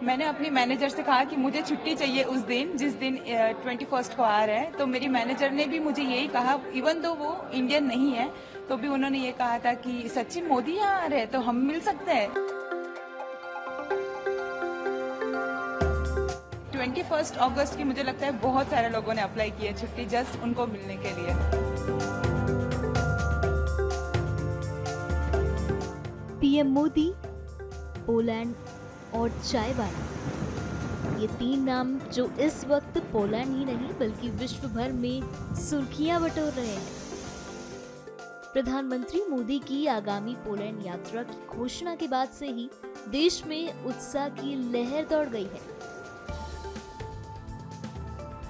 मैंने अपनी मैनेजर से कहा कि मुझे छुट्टी चाहिए उस दिन जिस दिन 21 को आ रहा है, तो मेरी मैनेजर ने भी मुझे यही कहा, इवन दो वो इंडियन नहीं है तो भी उन्होंने ये कहा था कि सच्ची मोदी यहाँ आ रहे हैं तो हम मिल सकते हैं। 21 अगस्त की मुझे लगता है बहुत सारे लोगों ने अप्लाई की है छुट्टी जस्ट उनको मिलने के लिए। पीएम मोदी, पोलैंड और चाय वाला, ये तीन नाम जो इस वक्त पोलैंड ही नहीं बल्कि विश्व भर में सुर्खियां बटोर रहे हैं। प्रधानमंत्री मोदी की आगामी पोलैंड यात्रा की घोषणा के बाद से ही देश में उत्साह की लहर दौड़ गई है।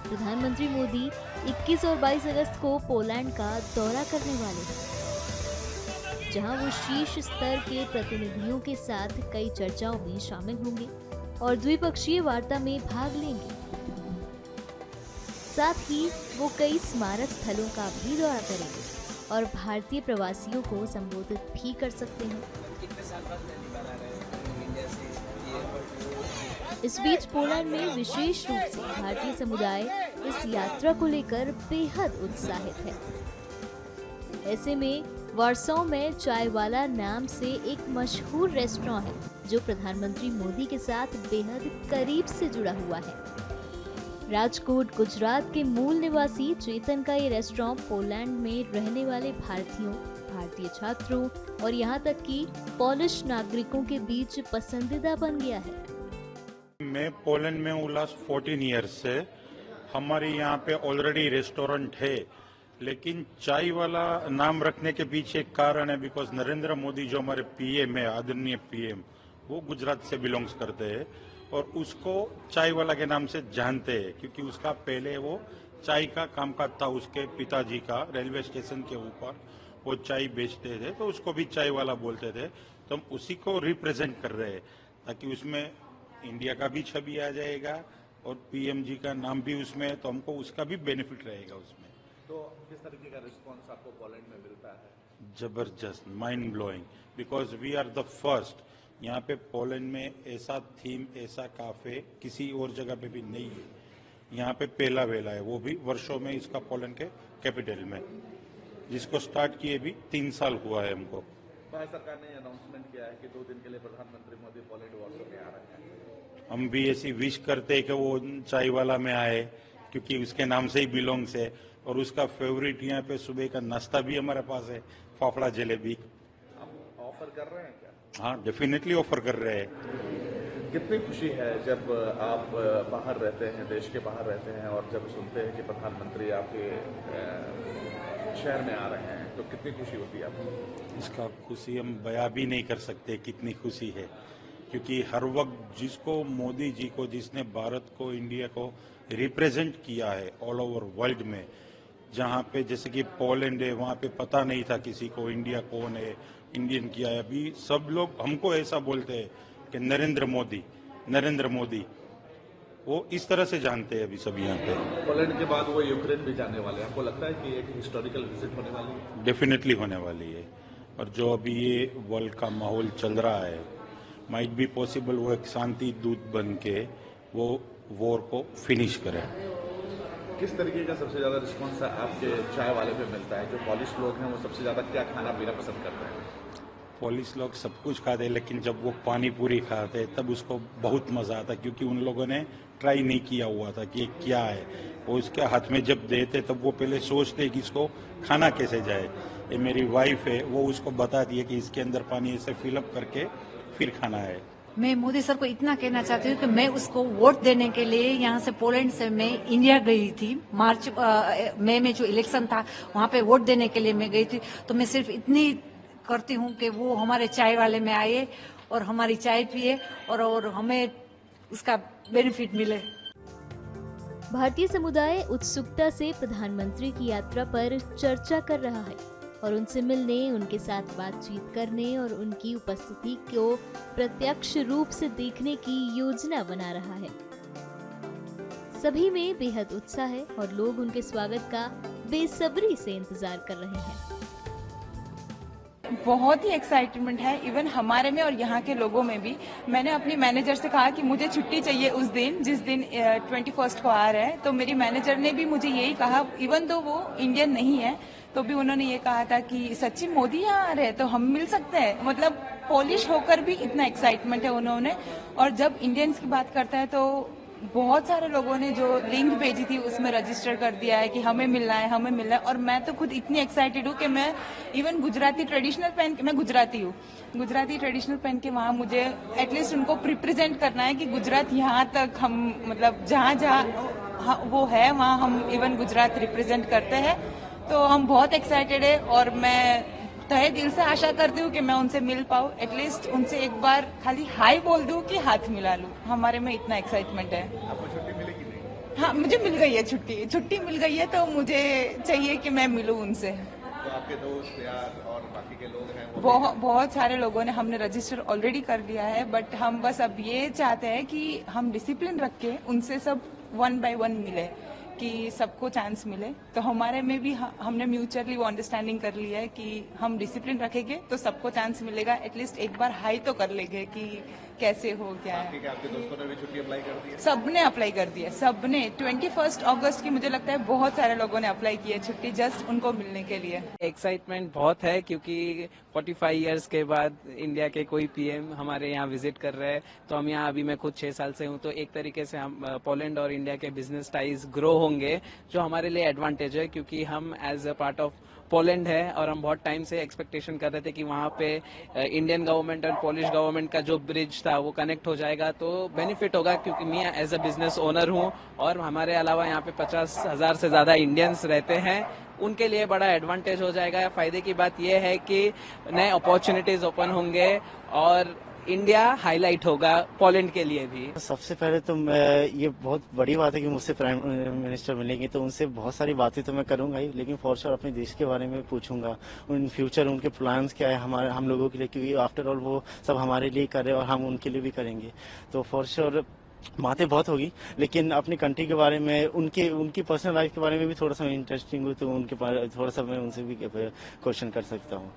प्रधानमंत्री मोदी 21 और 22 अगस्त को पोलैंड का दौरा करने वाले हैं, जहां वो शीर्ष स्तर के प्रतिनिधियों के साथ कई चर्चाओं में शामिल होंगे और द्विपक्षीय वार्ता में भाग लेंगे। साथ ही वो कई स्मारक स्थलों का भी दौरा करेंगे और भारतीय प्रवासियों को संबोधित भी कर सकते हैं। इस बीच पोलैंड में विशेष रूप से भारतीय समुदाय इस यात्रा को लेकर बेहद उत्साहित है। ऐसे में वार्सो में चाय वाला नाम से एक मशहूर रेस्टोरेंट है जो प्रधानमंत्री मोदी के साथ बेहद करीब से जुड़ा हुआ है। राजकोट, गुजरात के मूल निवासी चेतन का ये रेस्टोरेंट पोलैंड में रहने वाले भारतीयों, भारतीय छात्रों और यहाँ तक कि पोलिश नागरिकों के बीच पसंदीदा बन गया है। मैं पोलैंड में हूँ लास्ट 14 ईयर्स से। हमारे यहाँ पे ऑलरेडी रेस्टोरेंट है, लेकिन चाय वाला नाम रखने के पीछे एक कारण है बिकॉज नरेंद्र मोदी जो हमारे पीएम है, आदरणीय पीएम, वो गुजरात से बिलोंग्स करते हैं और उसको चाय वाला के नाम से जानते हैं क्योंकि उसका पहले वो चाय का कामकाज था। उसके पिताजी का रेलवे स्टेशन के ऊपर वो चाय बेचते थे तो उसको भी चाय वाला बोलते थे। तो हम उसी को रिप्रेजेंट कर रहे हैं ताकि उसमें इंडिया का भी छवि आ जाएगा और पीएम जी का नाम भी उसमें है, तो हमको उसका भी बेनिफिट रहेगा उसमें। तो किस तरीके का रिस्पांस आपको पोलैंड में मिलता है? जबरदस्त, mind blowing, because we are the first. यहाँ पे पोलैंड में ऐसा थीम, ऐसा काफे किसी और जगह पे भी नहीं है। यहाँ पे पहला वेला है, वो भी वर्षों में इसका पोलैंड के कैपिटल में, जिसको स्टार्ट किए भी 3 साल हुआ है हमको। भारत सरकार ने अनाउंसमेंट किया है कि 2 दिन के लिए प्रधानमंत्री मोदी पोलैंड वार्सो में आ रहे हैं। हम भी ऐसी विश करते हैं कि वो चाय वाला में आए क्योंकि उसके नाम से ही बिलोंग्स है और उसका फेवरेट यहाँ पे सुबह का नाश्ता भी हमारे पास है, फाफड़ा जलेबी। आप ऑफर कर रहे हैं क्या? हाँ, डेफिनेटली ऑफर कर रहे हैं। कितनी खुशी है जब आप बाहर रहते हैं, देश के बाहर रहते हैं और जब सुनते हैं कि प्रधानमंत्री आपके शहर में आ रहे हैं, तो कितनी खुशी होती है आपको? इसका खुशी हम बयां भी नहीं कर सकते कितनी खुशी है, क्योंकि हर वक्त जिसको मोदी जी को, जिसने भारत को, इंडिया को रिप्रेजेंट किया है ऑल ओवर वर्ल्ड में, जहाँ पे जैसे कि पोलैंड है वहाँ पे पता नहीं था किसी को इंडिया कौन है, इंडियन क्या है। अभी सब लोग हमको ऐसा बोलते हैं कि नरेंद्र मोदी, वो इस तरह से जानते हैं अभी सब यहाँ पे। पोलैंड के बाद वो यूक्रेन भी जाने वाले हैं, आपको लगता है कि एक हिस्टोरिकल विजिट होने वाली है? डेफिनेटली होने वाली है, और जो अभी ये वर्ल्ड का माहौल चल रहा है, माइट बी पॉसिबल वो एक शांति दूत बन के वो वॉर को फिनिश करे। किस तरीके का सबसे ज्यादा रिस्पॉन्स आपके चाय वाले पे मिलता है? जो पॉलिश लोग हैं वो सबसे ज्यादा क्या खाना पीना पसंद करते हैं? पॉलिश लोग सब कुछ खाते हैं, लेकिन जब वो पानी पूरी खाते हैं तब उसको बहुत मजा आता है, क्योंकि उन लोगों ने ट्राई नहीं किया हुआ था कि ये क्या है। वो उसके हाथ में जब देते तब वो पहले सोचते कि इसको खाना कैसे जाए। ये मेरी वाइफ है, वो उसको बताती है कि इसके अंदर पानी ऐसे फिलअप करके फिर खाना है। मैं मोदी सर को इतना कहना चाहती हूँ कि मैं उसको वोट देने के लिए यहाँ से पोलैंड से मैं इंडिया गई थी। मई में जो इलेक्शन था वहाँ पे वोट देने के लिए मैं गई थी। तो मैं सिर्फ इतनी करती हूँ कि वो हमारे चाय वाले में आए और हमारी चाय पिए और हमें उसका बेनिफिट मिले। भारतीय समुदाय उत्सुकता से प्रधानमंत्री की यात्रा पर चर्चा कर रहा है और उनसे मिलने, उनके साथ बातचीत करने और उनकी उपस्थिति को प्रत्यक्ष रूप से देखने की योजना बना रहा है। सभी में बेहद उत्साह है और लोग उनके स्वागत का बेसब्री से इंतजार कर रहे हैं। बहुत ही एक्साइटमेंट है इवन हमारे में और यहाँ के लोगों में भी। मैंने अपनी मैनेजर से कहा कि मुझे छुट्टी चाहिए उस दिन जिस दिन 21st को आ रहा है, तो मेरी मैनेजर ने भी मुझे यही कहा, इवन दो वो इंडियन नहीं है तो भी उन्होंने ये कहा था कि सच्ची मोदी यहाँ आ रहे हैं तो हम मिल सकते हैं। मतलब पोलिश होकर भी इतना एक्साइटमेंट है उन्होंने। और जब इंडियंस की बात करता है तो बहुत सारे लोगों ने जो लिंक भेजी थी उसमें रजिस्टर कर दिया है कि हमें मिलना है, हमें मिलना है। और मैं तो खुद इतनी एक्साइटेड हूँ कि मैं इवन गुजराती ट्रेडिशनल पहन के, मैं गुजराती हूँ, गुजराती ट्रेडिशनल पहन के वहाँ मुझे एटलीस्ट उनको रिप्रेजेंट करना है कि गुजरात यहाँ तक हम, मतलब जहाँ जहाँ वो है वहाँ हम इवन गुजरात रिप्रेजेंट करते हैं। तो हम बहुत एक्साइटेड है और मैं तहे दिल से आशा करती हूँ कि मैं उनसे मिल पाऊँ, एटलीस्ट उनसे एक बार खाली हाय बोल दूँ कि हाथ मिला लूँ। हमारे में इतना एक्साइटमेंट है। आपको छुट्टी मिलेगी नहीं? हाँ, मुझे मिल गई है छुट्टी मिल गई है तो मुझे चाहिए कि मैं मिलूँ उनसे। तो आपके दोस्त यार और बाकी के लोग हैं वो बहुत सारे लोगों ने, हमने रजिस्टर ऑलरेडी कर दिया है, बट हम बस अब ये चाहते हैं कि हम डिसिप्लिन रख के उनसे सब 1 by 1 मिले, कि सबको चांस मिले। तो हमारे में भी हमने म्यूचुअली वो अंडरस्टैंडिंग कर लिया है कि हम डिसिप्लिन रखेंगे तो सबको चांस मिलेगा। एटलीस्ट एक बार हाई तो कर लेंगे कि कैसे हो, क्या है। आपके दोस्तों ने भी छुट्टी अप्लाई कर दी है? सबने अप्लाई कर दिया, सबने। 21 अगस्त की मुझे लगता है बहुत सारे लोगों ने अप्लाई की है छुट्टी जस्ट उनको मिलने के लिए। एक्साइटमेंट बहुत है क्योंकि 45 इयर्स के बाद इंडिया के कोई पीएम हमारे यहाँ विजिट कर रहे हैं। तो हम यहाँ, अभी मैं खुद 6 साल से हूँ, तो एक तरीके से हम पोलैंड और इंडिया के बिजनेस टाइज ग्रो होंगे, जो हमारे लिए एडवांटेज है क्योंकि हम as a part of Poland है और हम बहुत टाइम से एक्सपेक्टेशन कर रहे थे कि वहाँ पे इंडियन गवर्नमेंट और पोलिश गवर्नमेंट का जो ब्रिज था वो कनेक्ट हो जाएगा तो बेनिफिट होगा। क्योंकि मैं एज अ बिजनेस ओनर हूँ और हमारे अलावा यहाँ पे 50,000 से ज्यादा इंडियंस रहते हैं, उनके लिए बड़ा एडवांटेज हो जाएगा। फायदे की बात यह है कि नए अपॉर्चुनिटीज ओपन होंगे और इंडिया हाईलाइट होगा पोलैंड के लिए भी। सबसे पहले तो ये बहुत बड़ी बात है कि मुझसे प्राइम मिनिस्टर मिलेंगे, तो उनसे बहुत सारी बातें तो मैं करूंगा ही, लेकिन फॉर श्योर अपने देश के बारे में पूछूंगा, उन फ्यूचर उनके प्लान्स क्या है हमारे हम लोगों के लिए, क्योंकि आफ्टर ऑल वो सब हमारे लिए कर रहे हैं और हम उनके लिए भी करेंगे। तो फॉर श्योर बातें बहुत होगी, लेकिन अपनी कंट्री के बारे में, उनकी पर्सनल लाइफ के बारे में भी थोड़ा सा इंटरेस्टिंग हो, तो उनके थोड़ा सा मैं उनसे भी क्वेश्चन कर सकता हूँ।